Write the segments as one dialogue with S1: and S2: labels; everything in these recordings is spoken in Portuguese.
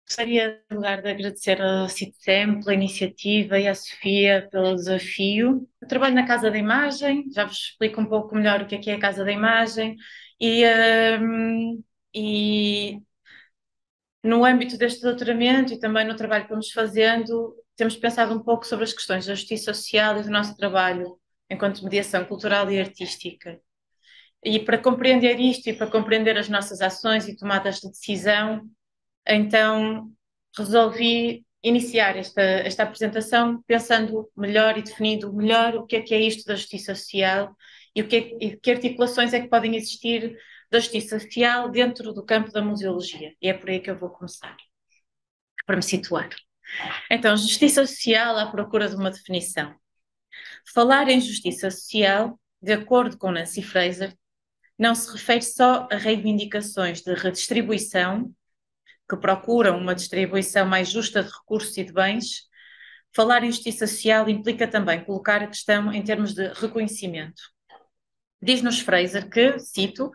S1: Gostaria, em lugar de agradecer a CITSEM pela iniciativa e à Sofia pelo desafio. Eu trabalho na Casa da Imagem, já vos explico um pouco melhor o que é a Casa da Imagem e, hum, e no âmbito deste doutoramento e também no trabalho que vamos fazendo, temos pensado um pouco sobre as questões da justiça social e do nosso trabalho enquanto mediação cultural e artística. E para compreender isto e para compreender as nossas ações e tomadas de decisão, então resolvi iniciar esta apresentação pensando melhor e definindo melhor o que é isto da justiça social e, e que articulações é que podem existir da justiça social dentro do campo da museologia. E é por aí que eu vou começar, para me situar. Então, justiça social à procura de uma definição. Falar em justiça social, de acordo com Nancy Fraser, não se refere só a reivindicações de redistribuição que procuram uma distribuição mais justa de recursos e de bens. Falar em justiça social implica também colocar a questão em termos de reconhecimento. Diz-nos Fraser que, cito,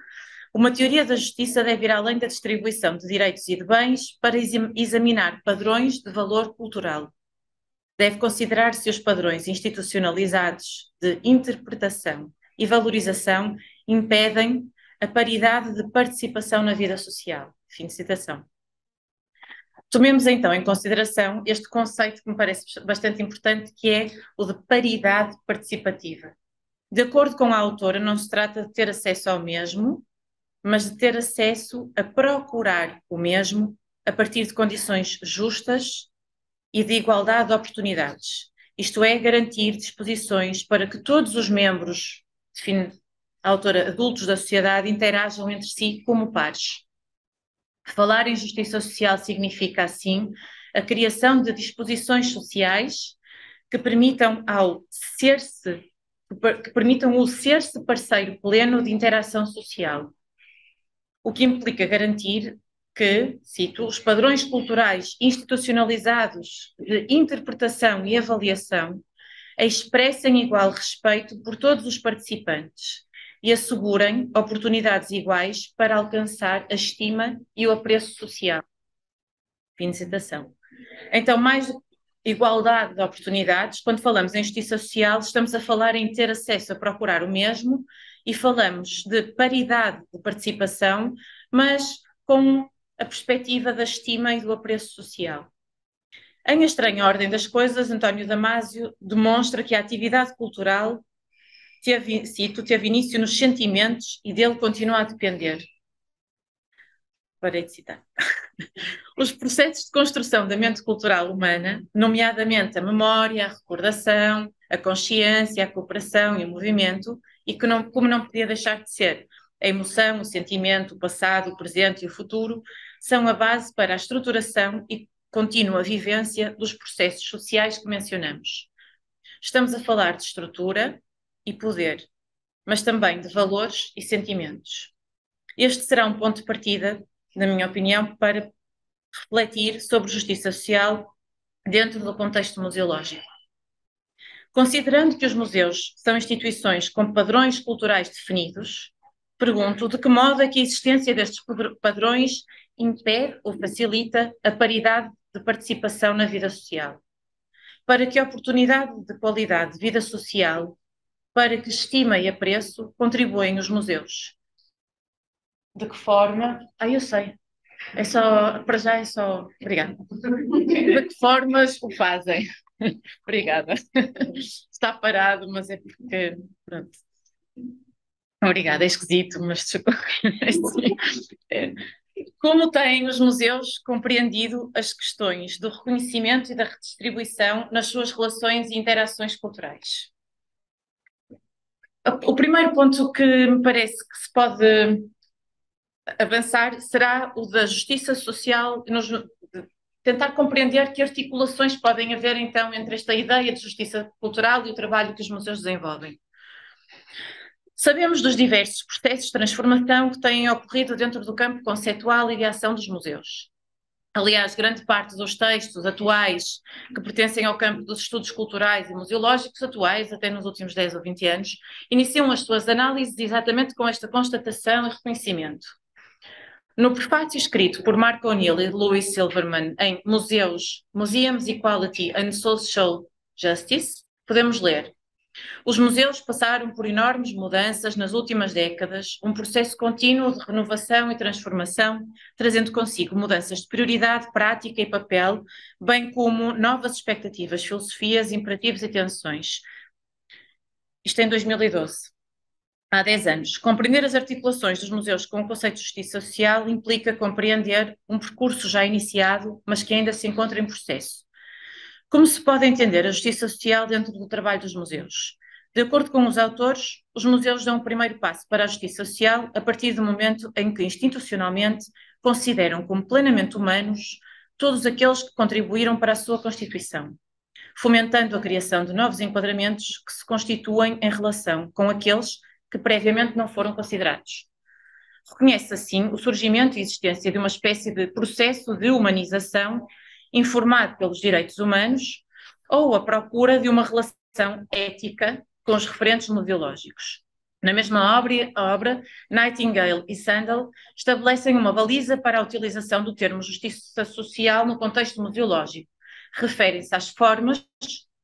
S1: uma teoria da justiça deve ir além da distribuição de direitos e de bens para examinar padrões de valor cultural. Deve considerar se os padrões institucionalizados de interpretação e valorização impedem a paridade de participação na vida social. Fim de citação. Tomemos então em consideração este conceito que me parece bastante importante, que é o de paridade participativa. De acordo com a autora, não se trata de ter acesso ao mesmo, mas de ter acesso a procurar o mesmo a partir de condições justas e de igualdade de oportunidades. Isto é, garantir disposições para que todos os membros, define a autora, adultos da sociedade, interajam entre si como pares. Falar em justiça social significa, assim, a criação de disposições sociais que permitam o ser-se parceiro pleno de interação social, o que implica garantir que, cito, os padrões culturais institucionalizados de interpretação e avaliação expressem igual respeito por todos os participantes e assegurem oportunidades iguais para alcançar a estima e o apreço social. Fim de citação. Então, mais igualdade de oportunidades, quando falamos em justiça social, estamos a falar em ter acesso a procurar o mesmo e falamos de paridade de participação, mas com a perspectiva da estima e do apreço social. Em A Estranha Ordem das Coisas, António Damasio demonstra que a atividade cultural teve início nos sentimentos e dele continua a depender. Parei de citar. Os processos de construção da mente cultural humana, nomeadamente a memória, a recordação, a consciência, a cooperação e o movimento, e que como não podia deixar de ser, a emoção, o sentimento, o passado, o presente e o futuro, são a base para a estruturação e contínua vivência dos processos sociais que mencionamos. Estamos a falar de estrutura e poder, mas também de valores e sentimentos. Este será um ponto de partida, na minha opinião, para refletir sobre justiça social dentro do contexto museológico. Considerando que os museus são instituições com padrões culturais definidos, pergunto de que modo é que a existência destes padrões impede ou facilita a paridade de participação na vida social. Para que a oportunidade de qualidade de vida social, para que estima e apreço, contribuem os museus. De que forma? Eu sei. É só, para já é só. Obrigada. De que formas o fazem? Obrigada. Está parado, mas é porque. Pronto. Obrigada, é esquisito, mas desculpa. Como têm os museus compreendido as questões do reconhecimento e da redistribuição nas suas relações e interações culturais? O primeiro ponto que me parece que se pode avançar será o da justiça social, tentar compreender que articulações podem haver então entre esta ideia de justiça cultural e o trabalho que os museus desenvolvem. Sabemos dos diversos processos de transformação que têm ocorrido dentro do campo conceitual e de ação dos museus. Aliás, grande parte dos textos atuais que pertencem ao campo dos estudos culturais e museológicos atuais, até nos últimos 10 ou 20 anos, iniciam as suas análises exatamente com esta constatação e reconhecimento. No prefácio escrito por Mark O'Neill e Louis Silverman em Museums, Equality and Social Justice, podemos ler: os museus passaram por enormes mudanças nas últimas décadas, um processo contínuo de renovação e transformação, trazendo consigo mudanças de prioridade, prática e papel, bem como novas expectativas, filosofias, imperativos e tensões. Isto em 2012. Há 10 anos. Compreender as articulações dos museus com o conceito de justiça social implica compreender um percurso já iniciado, mas que ainda se encontra em processo. Como se pode entender a justiça social dentro do trabalho dos museus? De acordo com os autores, os museus dão o primeiro passo para a justiça social a partir do momento em que, institucionalmente, consideram como plenamente humanos todos aqueles que contribuíram para a sua constituição, fomentando a criação de novos enquadramentos que se constituem em relação com aqueles que previamente não foram considerados. Reconhece assim o surgimento e existência de uma espécie de processo de humanização informado pelos direitos humanos ou a procura de uma relação ética com os referentes museológicos. Na mesma obra, Nightingale e Sandel estabelecem uma baliza para a utilização do termo justiça social no contexto museológico. Referem-se às formas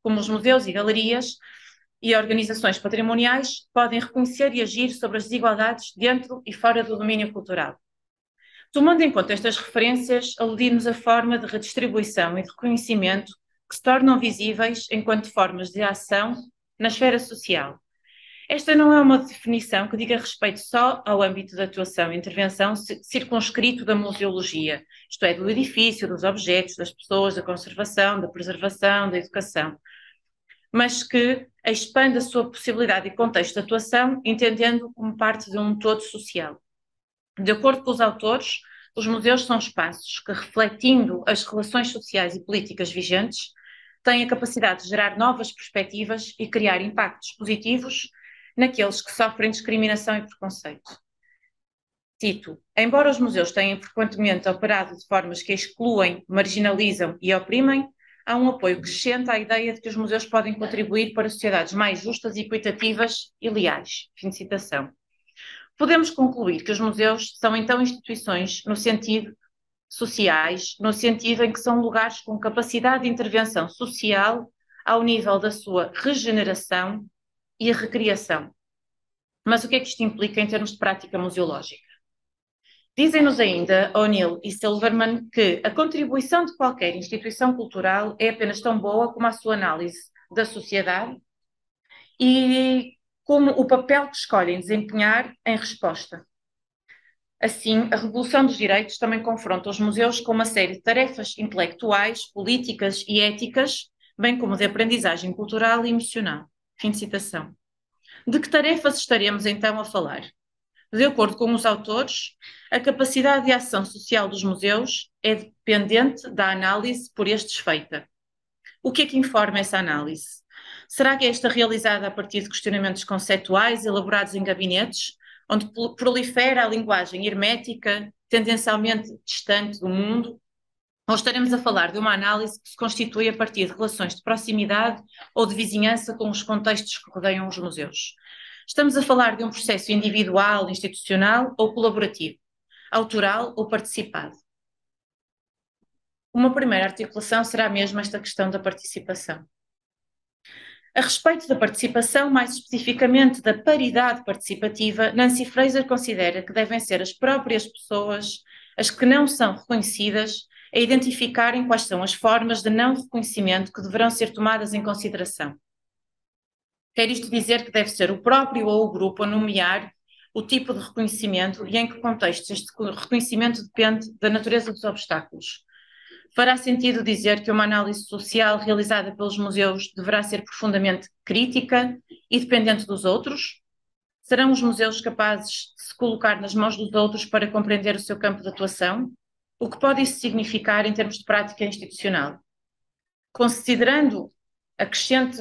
S1: como os museus e galerias e organizações patrimoniais podem reconhecer e agir sobre as desigualdades dentro e fora do domínio cultural. Tomando em conta estas referências, aludimos a forma de redistribuição e de reconhecimento que se tornam visíveis enquanto formas de ação na esfera social. Esta não é uma definição que diga respeito só ao âmbito de atuação e intervenção circunscrito da museologia, isto é, do edifício, dos objetos, das pessoas, da conservação, da preservação, da educação, mas que expande a sua possibilidade e contexto de atuação, entendendo como parte de um todo social. De acordo com os autores, os museus são espaços que, refletindo as relações sociais e políticas vigentes, têm a capacidade de gerar novas perspectivas e criar impactos positivos naqueles que sofrem discriminação e preconceito. Cito: embora os museus tenham frequentemente operado de formas que excluem, marginalizam e oprimem, há um apoio crescente à ideia de que os museus podem contribuir para sociedades mais justas, equitativas e leais. Fim de citação. Podemos concluir que os museus são então instituições no sentido sociais, no sentido em que são lugares com capacidade de intervenção social ao nível da sua regeneração e recriação. Mas o que é que isto implica em termos de prática museológica? Dizem-nos ainda O'Neill e Silverman que a contribuição de qualquer instituição cultural é apenas tão boa como a sua análise da sociedade e como o papel que escolhem desempenhar em resposta. Assim, a Revolução dos Direitos também confronta os museus com uma série de tarefas intelectuais, políticas e éticas, bem como de aprendizagem cultural e emocional. Fim de citação. De que tarefas estaremos então a falar? De acordo com os autores, a capacidade de ação social dos museus é dependente da análise por estes feita. O que é que informa essa análise? Será que esta é realizada a partir de questionamentos conceituais elaborados em gabinetes, onde prolifera a linguagem hermética, tendencialmente distante do mundo? Ou estaremos a falar de uma análise que se constitui a partir de relações de proximidade ou de vizinhança com os contextos que rodeiam os museus? Estamos a falar de um processo individual, institucional ou colaborativo, autoral ou participado? Uma primeira articulação será mesmo esta questão da participação. A respeito da participação, mais especificamente da paridade participativa, Nancy Fraser considera que devem ser as próprias pessoas, as que não são reconhecidas, a identificarem quais são as formas de não reconhecimento que deverão ser tomadas em consideração. Quer isto dizer que deve ser o próprio ou o grupo a nomear o tipo de reconhecimento e em que contextos este reconhecimento depende da natureza dos obstáculos. Fará sentido dizer que uma análise social realizada pelos museus deverá ser profundamente crítica e dependente dos outros? Serão os museus capazes de se colocar nas mãos dos outros para compreender o seu campo de atuação? O que pode isso significar em termos de prática institucional? Considerando a crescente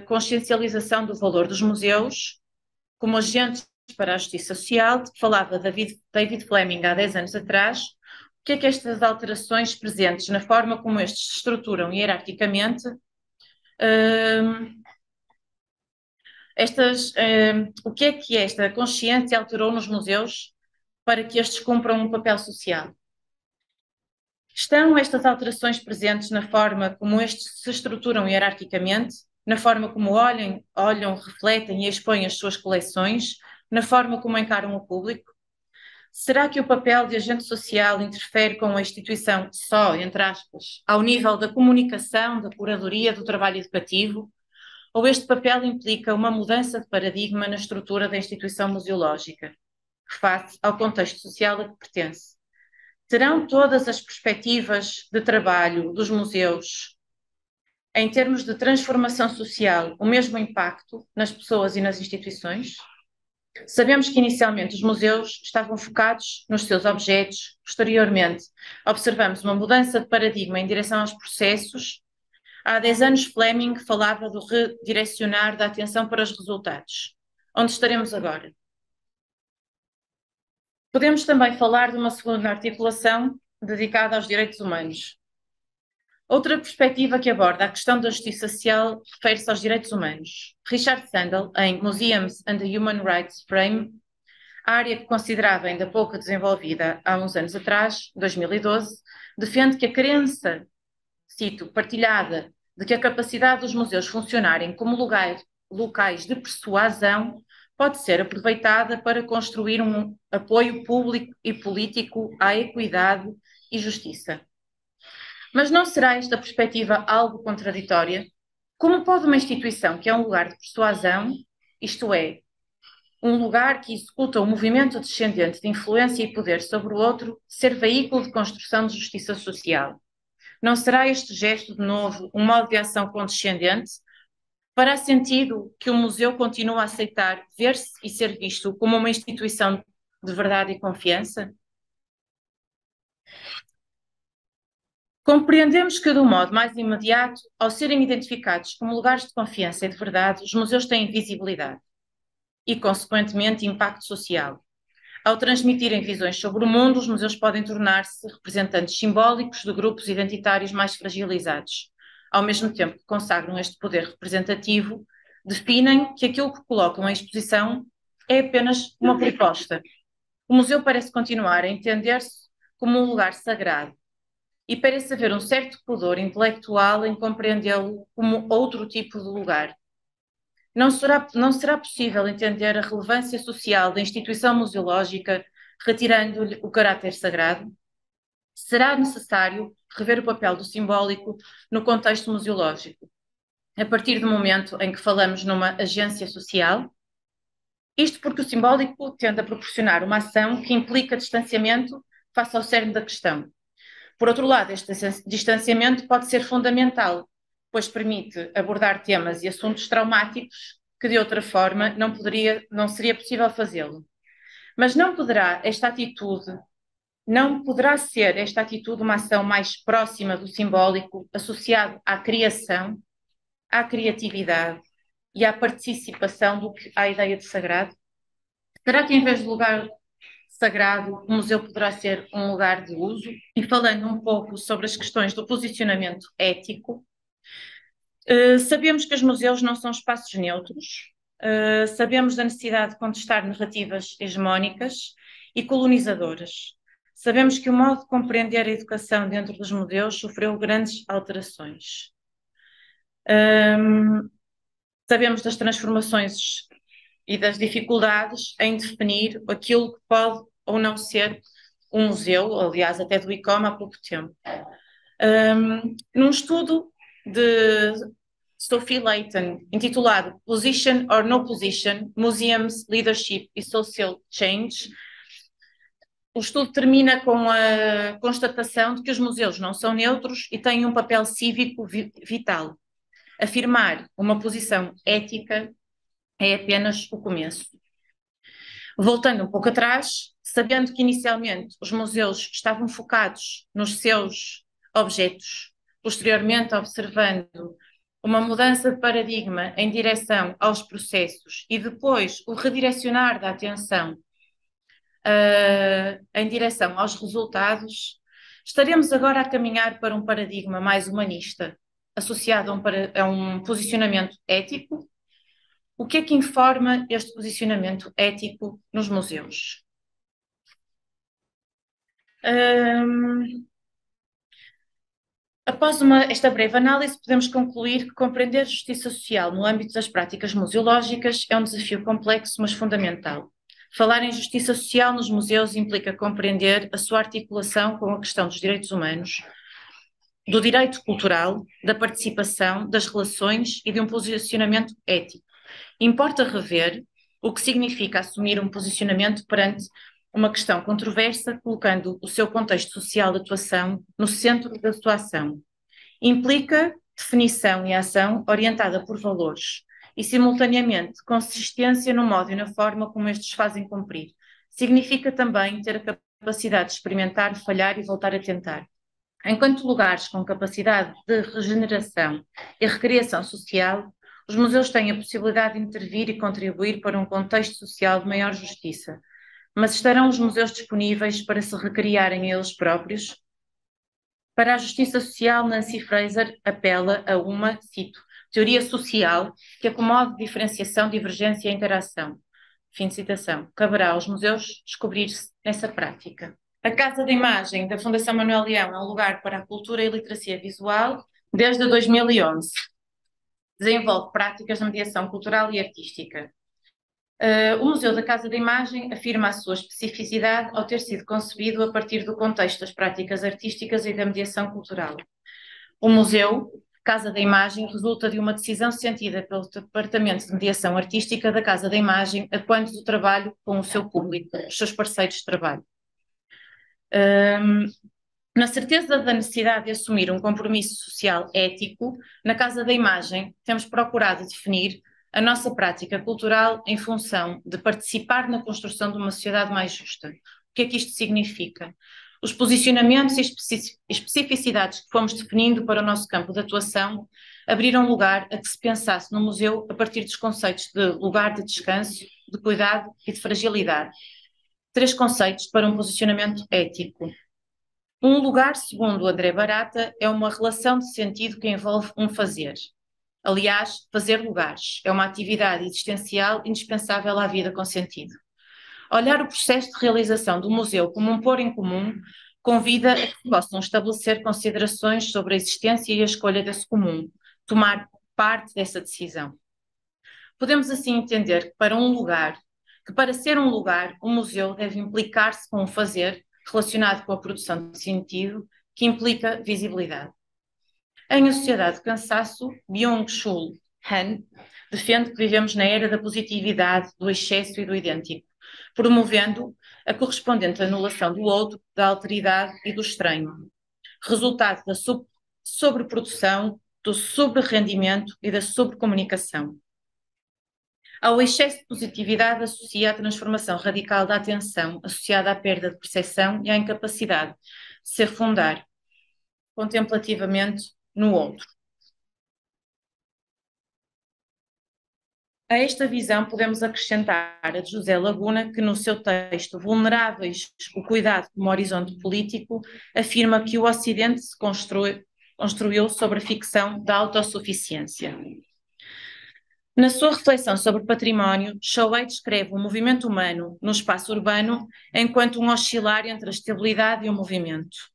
S1: consciencialização do valor dos museus como agentes para a justiça social, de que falava David Fleming há 10 anos atrás, o que é que estas alterações presentes na forma como estes se estruturam hierarquicamente, o que é que esta consciência alterou nos museus para que estes cumpram um papel social. Estão estas alterações presentes na forma como estes se estruturam hierarquicamente, na forma como olham, refletem e expõem as suas coleções, na forma como encaram o público? Será que o papel de agente social interfere com a instituição só, entre aspas, ao nível da comunicação, da curadoria, do trabalho educativo? Ou este papel implica uma mudança de paradigma na estrutura da instituição museológica, face ao contexto social a que pertence? Terão todas as perspectivas de trabalho dos museus, em termos de transformação social, o mesmo impacto nas pessoas e nas instituições? Sabemos que inicialmente os museus estavam focados nos seus objetos, posteriormente observamos uma mudança de paradigma em direção aos processos. Há 10 anos Fleming falava do redirecionar da atenção para os resultados. Onde estaremos agora? Podemos também falar de uma segunda articulação dedicada aos direitos humanos. Outra perspectiva que aborda a questão da justiça social refere-se aos direitos humanos. Richard Sandel, em Museums and the Human Rights Frame, a área que considerava ainda pouco desenvolvida há uns anos atrás, 2012, defende que a crença, cito, partilhada, de que a capacidade dos museus funcionarem como locais de persuasão pode ser aproveitada para construir um apoio público e político à equidade e justiça. Mas não será esta perspectiva algo contraditória? Como pode uma instituição que é um lugar de persuasão, isto é, um lugar que executa um movimento descendente de influência e poder sobre o outro, ser veículo de construção de justiça social? Não será este gesto, de novo, um modo de ação condescendente? Fará sentido que o museu continue a aceitar ver-se e ser visto como uma instituição de verdade e confiança? Compreendemos que, do modo mais imediato, ao serem identificados como lugares de confiança e de verdade, os museus têm visibilidade e, consequentemente, impacto social. Ao transmitirem visões sobre o mundo, os museus podem tornar-se representantes simbólicos de grupos identitários mais fragilizados. Ao mesmo tempo que consagram este poder representativo, definem que aquilo que colocam em exposição é apenas uma proposta. O museu parece continuar a entender-se como um lugar sagrado e parece haver um certo pudor intelectual em compreendê-lo como outro tipo de lugar. Não será possível entender a relevância social da instituição museológica retirando-lhe o caráter sagrado? Será necessário rever o papel do simbólico no contexto museológico, a partir do momento em que falamos numa agência social? Isto porque o simbólico tende a proporcionar uma ação que implica distanciamento face ao cerne da questão. Por outro lado, este distanciamento pode ser fundamental, pois permite abordar temas e assuntos traumáticos que de outra forma não seria possível fazê-lo. Mas não poderá ser esta atitude uma ação mais próxima do simbólico, associado à criação, à criatividade e à participação do que à ideia de sagrado? Será que em vez de lugar sagrado, o museu poderá ser um lugar de uso? E falando um pouco sobre as questões do posicionamento ético, sabemos que os museus não são espaços neutros, sabemos da necessidade de contestar narrativas hegemónicas e colonizadoras. Sabemos que o modo de compreender a educação dentro dos museus sofreu grandes alterações. Sabemos das transformações e das dificuldades em definir aquilo que pode ou não ser um museu, aliás, até do ICOM há pouco tempo. Num estudo de Sophie Layton, intitulado Position or No Position, Museums, Leadership e Social Change, o estudo termina com a constatação de que os museus não são neutros e têm um papel cívico vital. Afirmar uma posição ética é apenas o começo. Voltando um pouco atrás, sabendo que inicialmente os museus estavam focados nos seus objetos, posteriormente observando uma mudança de paradigma em direção aos processos e depois o redirecionar da atenção em direção aos resultados, estaremos agora a caminhar para um paradigma mais humanista, associado a um posicionamento ético. O que é que informa este posicionamento ético nos museus? Hum, Após esta breve análise, podemos concluir que compreender a justiça social no âmbito das práticas museológicas é um desafio complexo, mas fundamental. Falar em justiça social nos museus implica compreender a sua articulação com a questão dos direitos humanos, do direito cultural, da participação, das relações e de um posicionamento ético. Importa rever o que significa assumir um posicionamento perante uma questão controversa, colocando o seu contexto social de atuação no centro da sua ação. Implica definição e ação orientada por valores e, simultaneamente, consistência no modo e na forma como estes fazem cumprir. Significa também ter a capacidade de experimentar, falhar e voltar a tentar. Enquanto lugares com capacidade de regeneração e recriação social, os museus têm a possibilidade de intervir e contribuir para um contexto social de maior justiça. Mas estarão os museus disponíveis para se recriarem a eles próprios? Para a justiça social, Nancy Fraser apela a uma, cito, teoria social que acomode diferenciação, divergência e interação. Fim de citação. Caberá aos museus descobrir-se nessa prática. A Casa da Imagem da Fundação Manuel Leão é um lugar para a cultura e literacia visual desde 2011. Desenvolve práticas de mediação cultural e artística. O Museu da Casa da Imagem afirma a sua especificidade ao ter sido concebido a partir do contexto das práticas artísticas e da mediação cultural. O Museu Casa da Imagem resulta de uma decisão sentida pelo Departamento de Mediação Artística da Casa da Imagem a quanto do trabalho com o seu público, os seus parceiros de trabalho. Na certeza da necessidade de assumir um compromisso social ético, na Casa da Imagem temos procurado definir a nossa prática cultural em função de participar na construção de uma sociedade mais justa. O que é que isto significa? Os posicionamentos e especificidades que fomos definindo para o nosso campo de atuação abriram lugar a que se pensasse no museu a partir dos conceitos de lugar de descanso, de cuidado e de fragilidade. 3 conceitos para um posicionamento ético. Um lugar, segundo André Barata, é uma relação de sentido que envolve um fazer. Aliás, fazer lugares é uma atividade existencial indispensável à vida com sentido. Olhar o processo de realização do museu como um pôr em comum convida a que possam estabelecer considerações sobre a existência e a escolha desse comum, tomar parte dessa decisão. Podemos assim entender que para ser um lugar, o museu deve implicar-se com um fazer relacionado com a produção de sentido, que implica visibilidade. Em A Sociedade do Cansaço, Byung-Chul Han defende que vivemos na era da positividade, do excesso e do idêntico, promovendo a correspondente anulação do outro, da alteridade e do estranho, resultado da sobreprodução, do sobrerendimento e da sobrecomunicação. Ao excesso de positividade associa a transformação radical da atenção, associada à perda de percepção e à incapacidade de se afundar contemplativamente no outro. A esta visão podemos acrescentar a de José Laguna, que no seu texto Vulneráveis, o cuidado como horizonte político, afirma que o Ocidente se construiu sobre a ficção da autossuficiência. Na sua reflexão sobre património, Chauvet descreve o movimento humano no espaço urbano enquanto um oscilar entre a estabilidade e o movimento.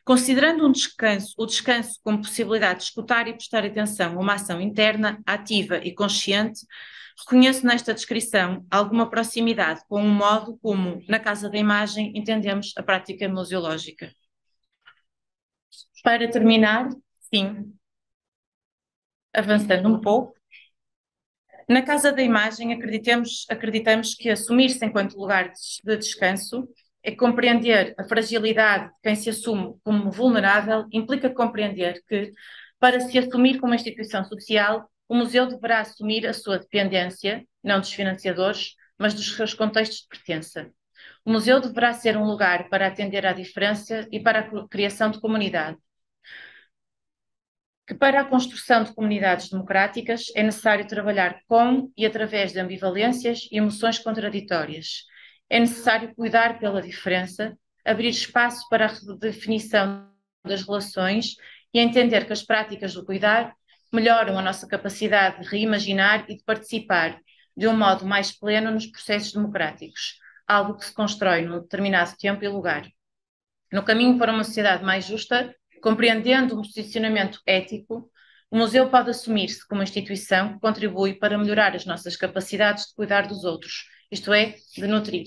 S1: Considerando o descanso como possibilidade de escutar e prestar atenção a uma ação interna, ativa e consciente, reconheço nesta descrição alguma proximidade com o modo como, na Casa da Imagem, entendemos a prática museológica. Para terminar, sim, avançando um pouco, na Casa da Imagem acreditamos que assumir-se enquanto lugar de descanso é compreender a fragilidade de quem se assume como vulnerável, implica compreender que, para se assumir como instituição social, o museu deverá assumir a sua dependência, não dos financiadores, mas dos seus contextos de pertença. O museu deverá ser um lugar para atender à diferença e para a criação de comunidade. Que para a construção de comunidades democráticas é necessário trabalhar com e através de ambivalências e emoções contraditórias. É necessário cuidar pela diferença, abrir espaço para a redefinição das relações e entender que as práticas do cuidar melhoram a nossa capacidade de reimaginar e de participar de um modo mais pleno nos processos democráticos, algo que se constrói num determinado tempo e lugar. No caminho para uma sociedade mais justa, compreendendo um posicionamento ético, o museu pode assumir-se como instituição que contribui para melhorar as nossas capacidades de cuidar dos outros, isto é, de nutrir.